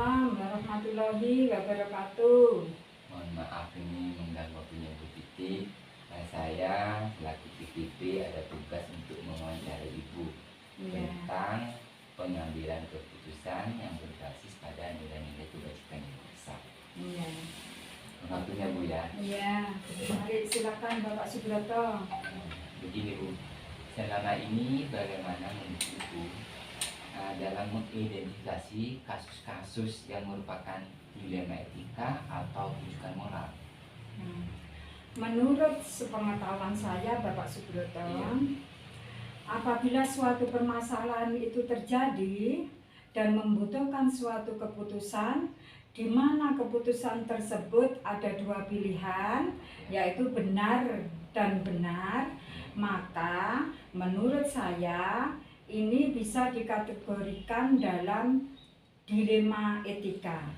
Waalaikumsalam warahmatullahi wabarakatuh. Mohon maaf ini mengganggu waktunya Bu Titi. Saya selaku PTP ada tugas untuk mewawancarai Ibu tentang pengambilan keputusan yang berbasis pada nilai-nilai kebajikan yang besar. Iya. Waktunya Bu ya. Iya. Mari silakan Bapak Subroto. Begini Bu, selama ini bagaimana menurut Ibu dalam mengidentifikasi kasus-kasus yang merupakan dilema etika atau rujukan moral? Menurut sepengetahuan saya Bapak Subroto, apabila suatu permasalahan itu terjadi dan membutuhkan suatu keputusan, di mana keputusan tersebut ada dua pilihan, yaitu benar dan benar, maka menurut saya ini bisa dikategorikan dalam dilema etika.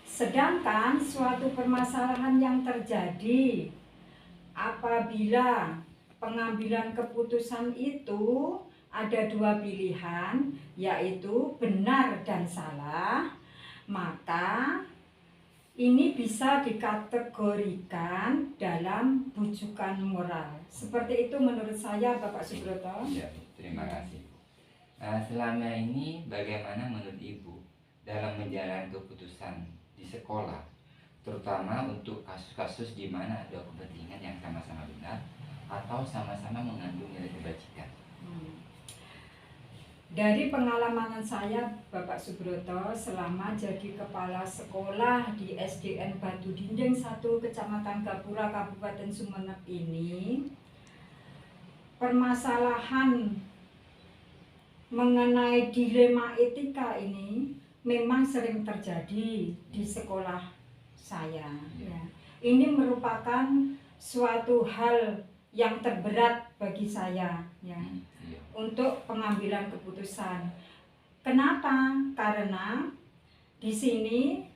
Sedangkan suatu permasalahan yang terjadi apabila pengambilan keputusan itu ada dua pilihan, yaitu benar dan salah, maka ini bisa dikategorikan dalam rujukan moral. Seperti itu menurut saya, Bapak Subroto. Ya, terima kasih. Selama ini bagaimana menurut Ibu dalam menjalani keputusan di sekolah, terutama untuk kasus-kasus di mana ada kepentingan yang sama-sama benar atau sama-sama mengandung nilai kebajikan? Dari pengalaman saya Bapak Subroto selama jadi kepala sekolah di SDN Batu Dinding 1 Kecamatan Gapura Kabupaten Sumeneb ini, permasalahan mengenai dilema etika ini memang sering terjadi di sekolah saya. Ya. Ini merupakan suatu hal yang terberat bagi saya, ya, untuk pengambilan keputusan. Kenapa? Karena di sini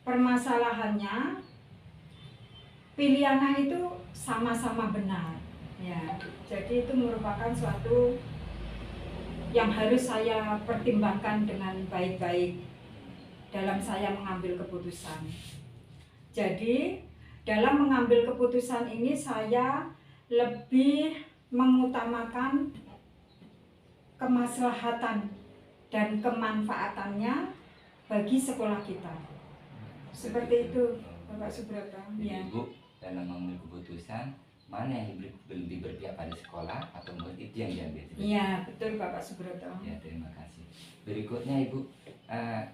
permasalahannya pilihannya itu sama-sama benar, ya. Jadi itu merupakan suatu yang harus saya pertimbangkan dengan baik-baik dalam saya mengambil keputusan. Jadi dalam mengambil keputusan ini saya lebih mengutamakan kemaslahatan dan kemanfaatannya bagi sekolah kita. Seperti itu, Bapak Subroto. Jadi Ibu dalam mengambil keputusan mana yang lebih berpihak pada sekolah atau menurut itu yang diambil? Iya, betul Bapak Subroto. Ya, terima kasih. Berikutnya Ibu,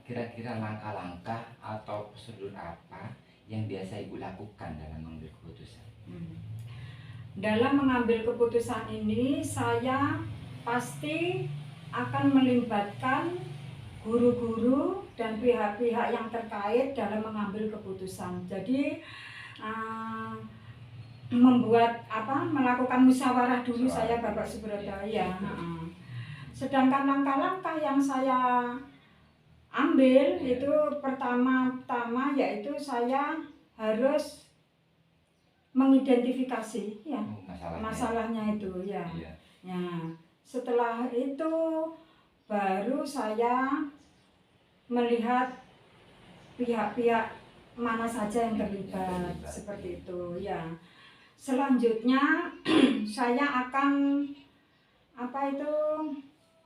kira-kira langkah-langkah atau prosedur apa yang biasa Ibu lakukan dalam mengambil keputusan? Dalam mengambil keputusan ini saya pasti akan melibatkan guru-guru dan pihak-pihak yang terkait dalam mengambil keputusan. Jadi melakukan musyawarah dulu saya Bapak Subroto, ya. Sedangkan langkah-langkah yang saya ambil itu pertama-tama yaitu saya harus mengidentifikasi, ya, masalahnya itu, ya. Ya. Setelah itu baru saya melihat pihak-pihak mana saja yang terlibat, seperti itu, ya. Selanjutnya saya akan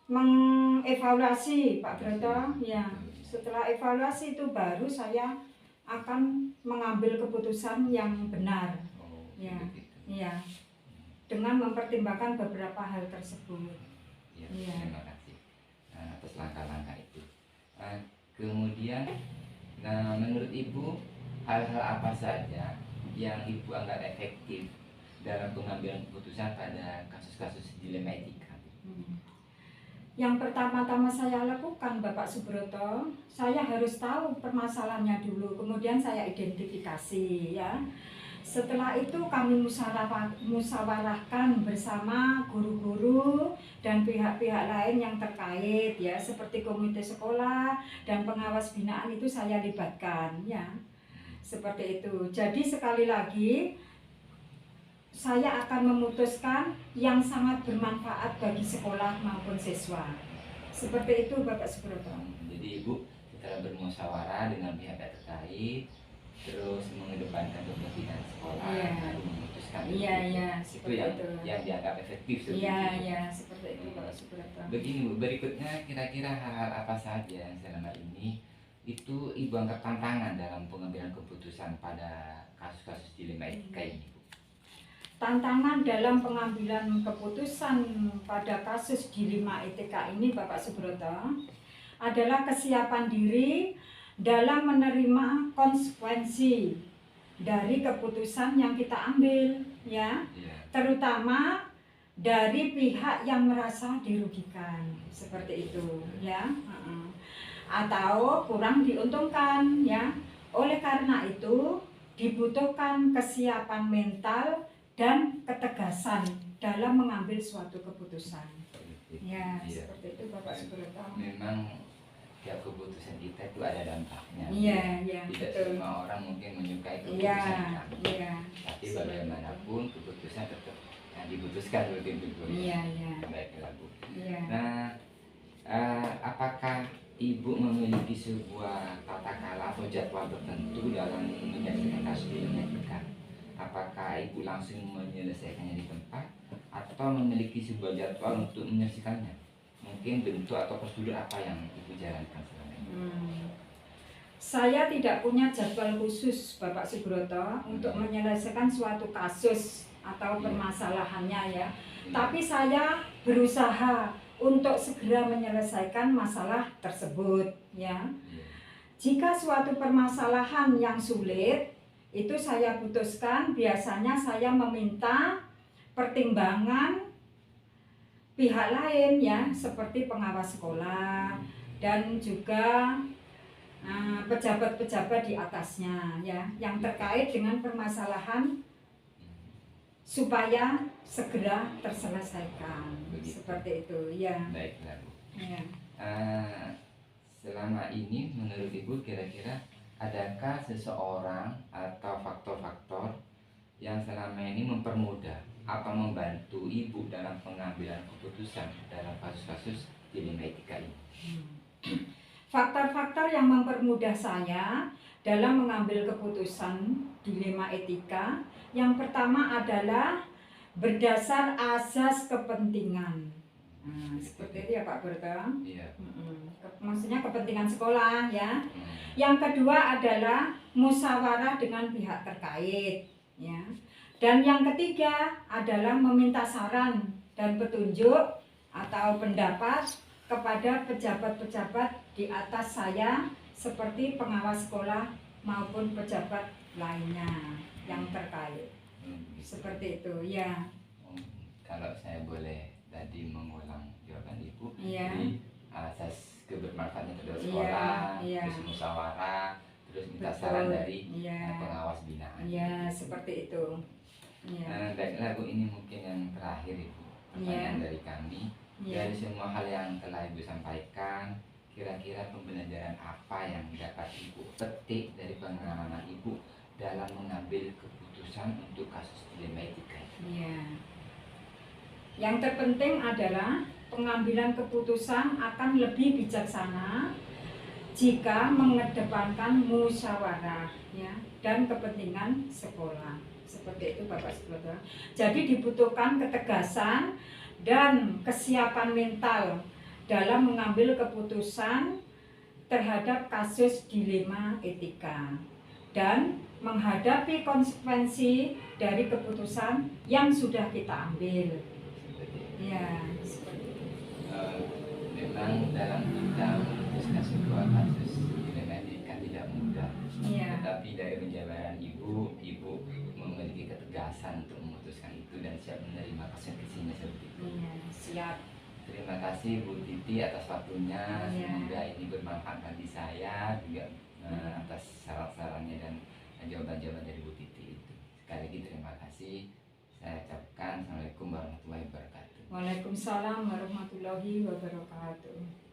mengevaluasi Pak Broto, ya. Setelah evaluasi itu baru saya akan mengambil keputusan yang benar, ya, ya, dengan mempertimbangkan beberapa hal tersebut. Ya, terima kasih atas langkah-langkah itu. Kemudian, menurut Ibu hal-hal apa saja yang Ibu anggap efektif dalam pengambilan keputusan pada kasus-kasus dilema etika? Yang pertama-tama saya lakukan Bapak Subroto, saya harus tahu permasalahannya dulu, kemudian saya identifikasi, ya. Setelah itu kami musyawarahkan bersama guru-guru dan pihak-pihak lain yang terkait, ya, seperti komite sekolah dan pengawas binaan itu saya libatkan, ya. Seperti itu. Jadi sekali lagi saya akan memutuskan yang sangat bermanfaat bagi sekolah maupun siswa. Seperti itu Bapak Subroto. Jadi Ibu setelah bermusyawarah dengan pihak terkait, terus mengedepankan kepentingan sekolah, Iya. lalu memutuskan Iya, itu. iya, Itu seperti yang itu. yang dianggap efektif seperti Iya, itu. iya, seperti itu Pak Subrata. Begini Bu, berikutnya kira-kira hal-hal apa saja yang selama ini itu Ibu anggap tantangan dalam pengambilan keputusan pada kasus-kasus dilema etika ini Bu? Tantangan dalam pengambilan keputusan pada kasus dilema etika ini Bapak Subroto adalah kesiapan diri dalam menerima konsekuensi dari keputusan yang kita ambil, ya, Iya. terutama dari pihak yang merasa dirugikan, seperti itu, ya, atau kurang diuntungkan, ya. Oleh karena itu dibutuhkan kesiapan mental dan ketegasan dalam mengambil suatu keputusan. Ya, Iya. seperti itu Bapak Subroto. Memang tiap keputusan kita itu ada dampaknya. Iya, iya, Tidak betul. semua orang mungkin menyukai Iya, keputusan kami. iya. Tapi bagaimanapun keputusan tetap yang diputuskan seperti itu Bu. Iya, iya. Baiklah Bu. Iya. Nah, apakah Ibu memiliki sebuah tata cara atau jadwal tertentu dalam menyelesaikan kasus dilema etika? Apakah Ibu langsung menyelesaikannya di tempat atau memiliki sebuah jadwal untuk menyelesaikannya? Mungkin bentuk atau prosedur apa yang Ibu jalankan selama ini? Saya tidak punya jadwal khusus Bapak Subroto untuk menyelesaikan suatu kasus atau permasalahannya, ya. Tapi saya berusaha untuk segera menyelesaikan masalah tersebut, ya. Jika suatu permasalahan yang sulit, itu saya putuskan, biasanya saya meminta pertimbangan pihak lain, ya, seperti pengawas sekolah dan juga pejabat-pejabat di atasnya, ya, yang terkait dengan permasalahan supaya segera terselesaikan. Begitu. Seperti itu, ya. Baiklah Bu. Ya. Selama ini menurut Ibu kira-kira adakah seseorang atau faktor-faktor yang selama ini mempermudah atau membantu Ibu dalam pengambilan keputusan dalam kasus-kasus dilema etika ini? Faktor-faktor yang mempermudah saya dalam mengambil keputusan dilema etika, yang pertama adalah berdasar azas kepentingan. Seperti itu ya Pak Berta. Iya. Maksudnya kepentingan sekolah, ya. Yang kedua adalah musyawarah dengan pihak terkait, ya. Dan yang ketiga adalah meminta saran dan petunjuk atau pendapat kepada pejabat-pejabat di atas saya seperti pengawas sekolah maupun pejabat lainnya yang terkait. Seperti itu, ya. Kalau saya boleh tadi mengulang jawaban Ibu, Iya. jadi asas kebermanfaatan terhadap Iya, sekolah, iya. terus musyawarah, terus minta Betul, saran dari iya. pengawas binaan. Iya, seperti itu. Iya. Baiklah Bu, ini mungkin yang terakhir Ibu, pertanyaan dari kami. Iya. Dari semua hal yang telah Ibu sampaikan, kira-kira pembelajaran apa yang dapat Ibu petik dari pengalaman Ibu dalam mengambil keputusan untuk kasus dilema etika? Iya. Yang terpenting adalah pengambilan keputusan akan lebih bijaksana jika mengedepankan musyawarah, ya, dan kepentingan sekolah. Seperti itu Bapak Subroto. Jadi dibutuhkan ketegasan dan kesiapan mental dalam mengambil keputusan terhadap kasus dilema etika dan menghadapi konsekuensi dari keputusan yang sudah kita ambil. Ya, seperti itu. Memang dalam kita memutuskan sebuah kasus dilema etika tidak mudah. Iya. Tetapi dari penjabaran Ibu memiliki ketegasan untuk memutuskan itu dan siap menerima konsekuensinya seperti itu. Iya, siap. Terima kasih Bu Titi atas waktunya. Iya. Semoga ini bermanfaat bagi saya juga atas saran-sarannya dan jawaban-jawaban dari Bu Titi itu. Sekali lagi terima kasih. Saya ucapkan Assalamualaikum warahmatullahi wabarakatuh. Waalaikumsalam warahmatullahi wabarakatuh.